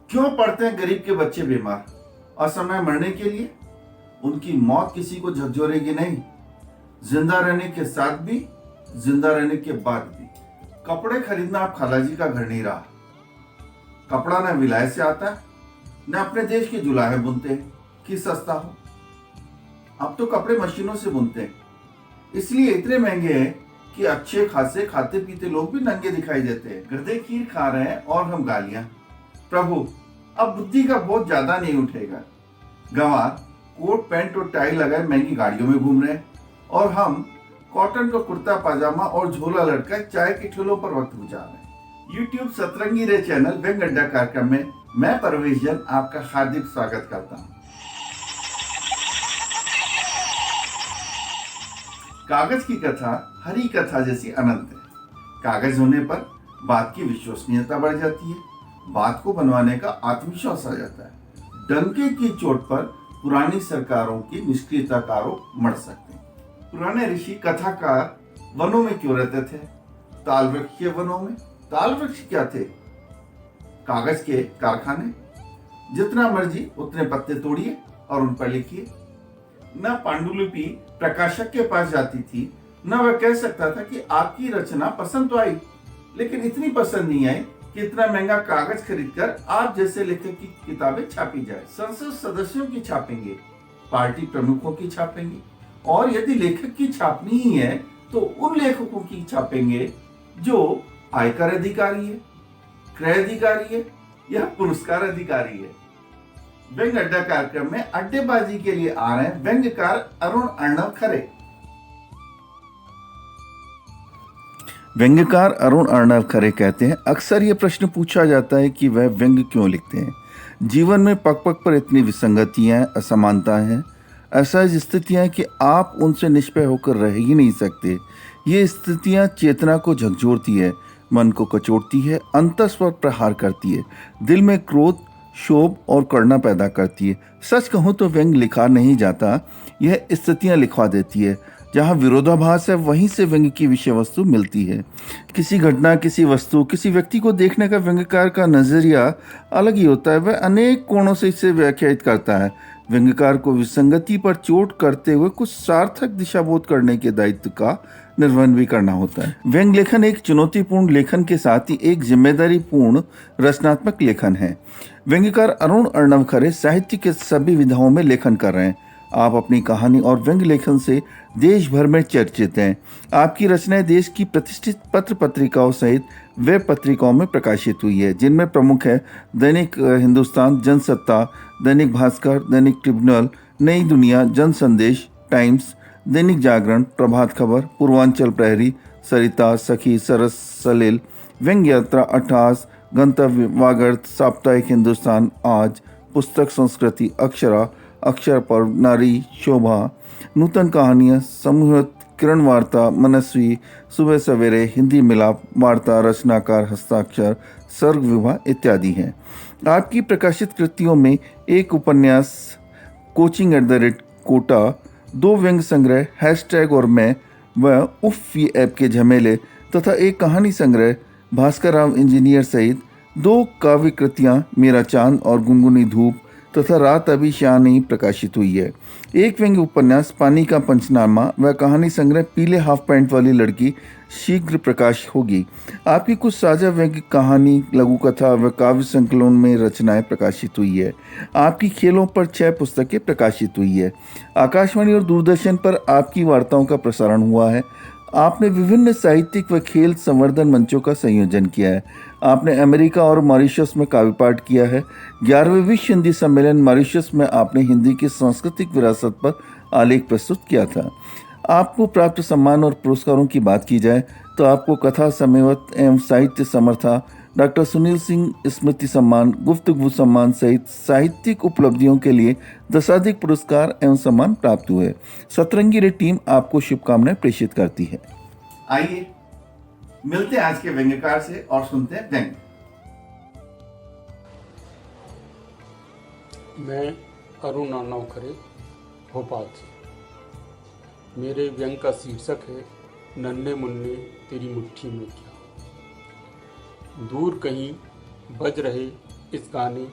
क्यों पड़ते हैं गरीब के बच्चे बीमार? असमय मरने के लिए? उनकी मौत किसी को झकझोरेगी नहीं, जिंदा रहने के साथ भी, जिंदा रहने के बाद भी। कपड़े खरीदना अब खालाजी का घर नहीं रहा। कपड़ा न विलायत से आता है, न अपने देश के जुलाहे बुनते हैं कि सस्ता हो। अब तो कपड़े मशीनों से बुनते हैं, इसलिए इतने महंगे हैं कि अच्छे खासे खाते पीते लोग भी नंगे दिखाई देते हैं। गधे खीर खा रहे हैं और हम गालियां। प्रभु, अब बुद्धि का बोझ ज्यादा नहीं उठेगा। गंवार कोट पैंट और टाई लगाए महंगी गाड़ियों में घूम रहे हैं और हम कॉटन का कुर्ता पाजामा और झोला लटका चाय के ठेलों पर वक्त गुजार रहे हैं। यूट्यूब सतरंगी रे चैनल व्यंग अड्डा कार्यक्रम में मैं परवेश जैन आपका हार्दिक स्वागत करता हूँ। कागज की कथा हरी कथा जैसी अनंत है। कागज होने पर बात की विश्वसनीयता बढ़ जाती है, बात को बनवाने का आत्मविश्वास आ जाता है। डंके की चोट पर पुरानी सरकारों की निष्क्रियता का आरोप मढ़ सकते हैं। पुराने ऋषि कथाकार वनों में क्यों रहते थे? ताल वृक्ष के वनों में। ताल वृक्ष क्या थे? कागज के कारखाने। जितना मर्जी उतने पत्ते तोड़िए और उन पर लिखिए। न पांडुलिपि प्रकाशक के पास जाती थी, न वह कह सकता था कि आपकी रचना पसंद तो आई, लेकिन इतनी पसंद नहीं आई कि इतना महंगा कागज खरीदकर आप जैसे लेखक की किताबें छापी जाए। संसद सदस्यों की छापेंगे, पार्टी प्रमुखों की छापेंगे, और यदि लेखक की छापनी ही है तो उन लेखकों की छापेंगे जो आयकर अधिकारी है, क्रय अधिकारी है या पुरस्कार अधिकारी है। व्यंग अड्डा कार्यक्रम में अड्डेबाजी के लिए आ रहे हैं व्यंग्यकार अरुण अर्णव खरे। व्यंग्यकार अरुण अर्णव खरे कहते हैं, अक्सर ये प्रश्न पूछा जाता है कि वह व्यंग्य क्यों लिखते हैं। जीवन में पग पग पर इतनी विसंगतियां, असमानताएं हैं, असहज स्थितियां कि आप उनसे निष्पय होकर रह ही नहीं सकते। ये स्थितियां चेतना को झकझोरती है, मन को कचोटती है, अंतस पर प्रहार करती है, दिल में क्रोध, शोभ और करुणा पैदा करती है। सच कहूँ तो व्यंग्य लिखा नहीं जाता, यह स्थितियां लिखवा देती है। जहाँ विरोधाभास है वहीं से व्यंग्य की विषय वस्तु मिलती है। किसी घटना, किसी वस्तु, किसी व्यक्ति को देखने का व्यंग्यकार का नजरिया अलग ही होता है। वह अनेक कोणों से इसे व्याख्यायित करता है। व्यंग्यकार को विसंगति पर चोट करते हुए कुछ सार्थक दिशाबोध करने के दायित्व का निर्वहन भी करना होता है। व्यंग्य लेखन एक चुनौतीपूर्ण लेखन के साथ ही एक जिम्मेदारी पूर्ण रचनात्मक लेखन है। व्यंग्यकार अरुण अर्णव खरे साहित्य के सभी विधाओं में लेखन कर रहे हैं। आप अपनी कहानी और व्यंग्य लेखन से देश भर में चर्चित हैं। आपकी रचनाएं देश की प्रतिष्ठित पत्र पत्रिकाओं सहित वेब पत्रिकाओं में प्रकाशित हुई है, जिनमें प्रमुख है दैनिक हिंदुस्तान, जनसत्ता, दैनिक भास्कर, दैनिक ट्रिब्यूनल, नई दुनिया, जन संदेश, टाइम्स, दैनिक जागरण, प्रभात खबर, पूर्वांचल प्रहरी, सरिता, सखी, सरस, सलिल, व्यंग्य यात्रा, अट्ठास, गंतव्य, वागर्त, साप्ताहिक हिंदुस्तान, आज, पुस्तक संस्कृति, अक्षरा, अक्षर पर्व, नारी, शोभा, नूतन कहानियाँ, समूहत, किरण वार्ता, मनस्वी, सुबह सवेरे, हिंदी मिलाप, वार्ता, रचनाकार, हस्ताक्षर, सर्ग विवाह इत्यादि हैं। आपकी प्रकाशित कृतियों में एक उपन्यास coaching@कोटा, 2 व्यंग्य संग्रह हैशटैग और मैं व उफ ये ऐप के झमेले तथा एक कहानी संग्रह भास्कर राव इंजीनियर सहित 2 काव्य कृतियाँ मेरा चांद और गुनगुनी धूप तथा रात अभी शाह नहीं प्रकाशित हुई है। एक व्यंग्य उपन्यास पानी का पंचनामा व कहानी संग्रह पीले हाफ पैंट वाली लड़की शीघ्र प्रकाश होगी। आपकी कुछ साझा व्यंग्य कहानी, लघु कथा व काव्य संकलन में रचनाएं प्रकाशित हुई है। आपकी खेलों पर 6 पुस्तकें प्रकाशित हुई है। आकाशवाणी और दूरदर्शन पर आपकी वार्ताओं का प्रसारण हुआ है। आपने विभिन्न साहित्यिक व खेल संवर्धन मंचों का संयोजन किया है। आपने अमेरिका और मॉरिशस में काव्य पाठ किया है। 11वें विश्व हिंदी सम्मेलन मॉरिशस में आपने हिंदी की सांस्कृतिक विरासत पर आलेख प्रस्तुत किया था। आपको प्राप्त सम्मान और पुरस्कारों की बात की जाए तो आपको कथा सम्मेवत एवं साहित्य समर्था, डॉक्टर सुनील सिंह स्मृति सम्मान, गुफ्तगू सम्मान सहित साहित्यिक उपलब्धियों के लिए 10 अधिक पुरस्कार एवं सम्मान प्राप्त हुए। सतरंगी रे टीम आपको शुभकामनाएं प्रेषित करती है। आइए मिलते हैं आज के व्यंग्यकार से और सुनते हैं व्यंग्य। मैं अरुण अर्णव खरे, भोपाल से। मेरे व्यंग्य का शीर्षक है नन्हे मुन्ने तेरी मुट्ठी में क्या। दूर कहीं बज रहे इस गाने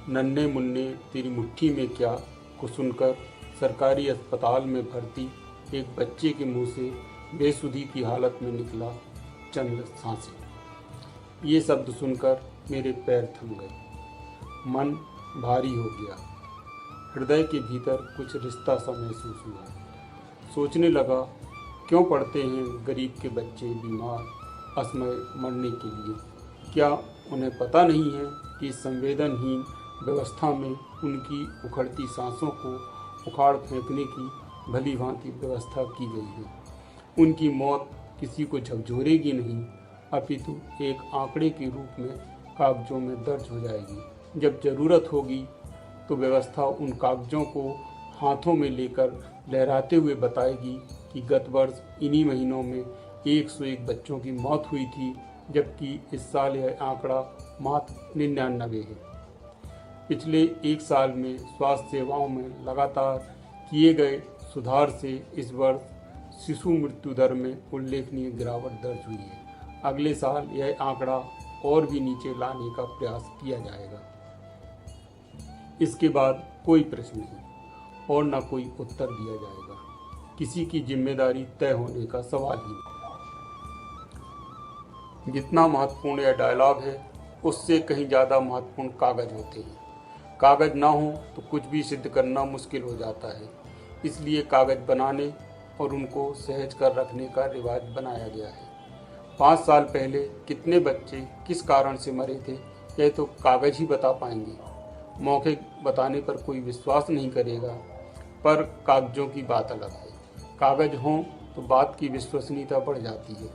नन्हे मुन्ने तेरी मुट्ठी में क्या को सुनकर सरकारी अस्पताल में भर्ती एक बच्चे के मुंह से बेसुधी की हालत में निकला चंद सांसें। ये शब्द सुनकर मेरे पैर थम गए, मन भारी हो गया, हृदय के भीतर कुछ रिश्ता सा महसूस हुआ। सोचने लगा, क्यों पड़ते हैं गरीब के बच्चे बीमार असमय मरने के लिए? क्या उन्हें पता नहीं है कि इस संवेदनहीन व्यवस्था में उनकी उखड़ती सांसों को उखाड़ फेंकने की भली भांति व्यवस्था की गई है? उनकी मौत किसी को झकझोरेगी नहीं, अपितु एक आंकड़े के रूप में कागजों में दर्ज हो जाएगी। जब ज़रूरत होगी तो व्यवस्था उन कागजों को हाथों में लेकर लहराते हुए बताएगी कि गत वर्ष इन्हीं महीनों में 101 बच्चों की मौत हुई थी, जबकि इस साल यह आंकड़ा मात्र 99 है। पिछले एक साल में स्वास्थ्य सेवाओं में लगातार किए गए सुधार से इस वर्ष शिशु मृत्यु दर में उल्लेखनीय गिरावट दर्ज हुई है। अगले साल यह आंकड़ा और भी नीचे लाने का प्रयास किया जाएगा। इसके बाद कोई प्रश्न नहीं और न कोई उत्तर दिया जाएगा। किसी की जिम्मेदारी तय होने का सवाल ही नहीं। जितना महत्वपूर्ण यह डायलॉग है, उससे कहीं ज़्यादा महत्वपूर्ण कागज होते हैं। कागज ना हो तो कुछ भी सिद्ध करना मुश्किल हो जाता है। इसलिए कागज बनाने और उनको सहेज कर रखने का रिवाज बनाया गया है। 5 साल पहले कितने बच्चे किस कारण से मरे थे, यह तो कागज ही बता पाएंगे। मौखिक बताने पर कोई विश्वास नहीं करेगा, पर कागजों की बात अलग है। कागज हों तो बात की विश्वसनीयता बढ़ जाती है,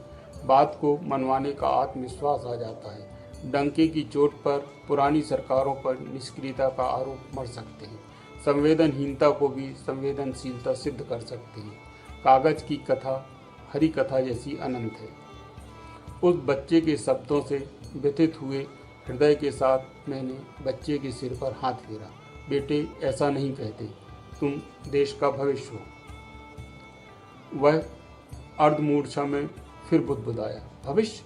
बात को मनवाने का आत्मविश्वास आ जाता है। डंके की चोट पर पुरानी सरकारों पर निष्क्रियता का आरोप मर सकते हैं, संवेदनहीनता को भी संवेदनशीलता सिद्ध कर सकते हैं। कागज की कथा हरी कथा जैसी अनंत है। उस बच्चे के शब्दों से व्यथित हुए हृदय के साथ मैंने बच्चे के सिर पर हाथ फेरा। बेटे, ऐसा नहीं कहते, तुम देश का भविष्य हो। वह अर्धमूर्छा में फिर बुदबुदाया, भविष्य?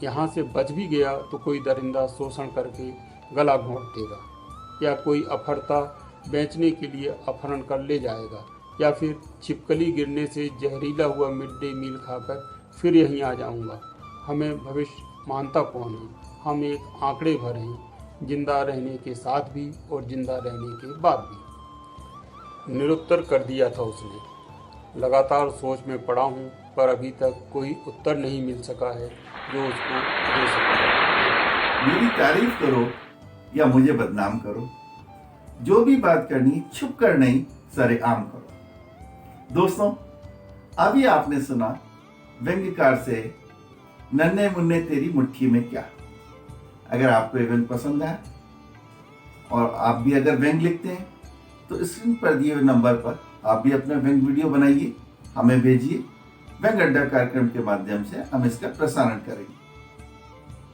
यहाँ से बच भी गया तो कोई दरिंदा शोषण करके गला घोंट देगा, या कोई अफरता बेचने के लिए अपहरण कर ले जाएगा, या फिर छिपकली गिरने से जहरीला हुआ मिड डे मील खाकर फिर यहीं आ जाऊंगा। हमें भविष्य मानता कौन है? हम एक आंकड़े भर हैं, जिंदा रहने के साथ भी और जिंदा रहने के बाद भी। निरुत्तर कर दिया था उसने। लगातार सोच में पड़ा हूँ, पर अभी तक कोई उत्तर नहीं मिल सका है जो उसको दे सके। मेरी तारीफ करो या मुझे बदनाम करो, जो भी बात करनी छुप कर नहीं, सरेआम करो। दोस्तों, अभी आपने सुना व्यंग्यकार से नन्हे मुन्ने तेरी मुट्ठी में क्या। अगर आपको ये व्यंग पसंद आया और आप भी अगर व्यंग लिखते हैं तो स्क्रीन पर दिए हुए नंबर पर आप भी अपना व्यंग वीडियो बनाइए, हमें भेजिए। व्यंग अड्डा कार्यक्रम के माध्यम से हम इसका प्रसारण करेंगे।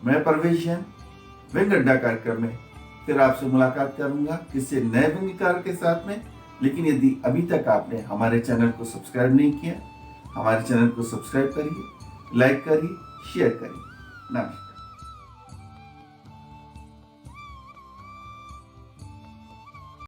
मैं परवेश जैन व्यंग अड्डा कार्यक्रम में फिर आपसे मुलाकात करूंगा किसी नए व्यंग्यकार के साथ में। लेकिन यदि अभी तक आपने हमारे चैनल को सब्सक्राइब नहीं किया, हमारे चैनल को सब्सक्राइब करिए, लाइक करिए, शेयर करिए। नमस्कार।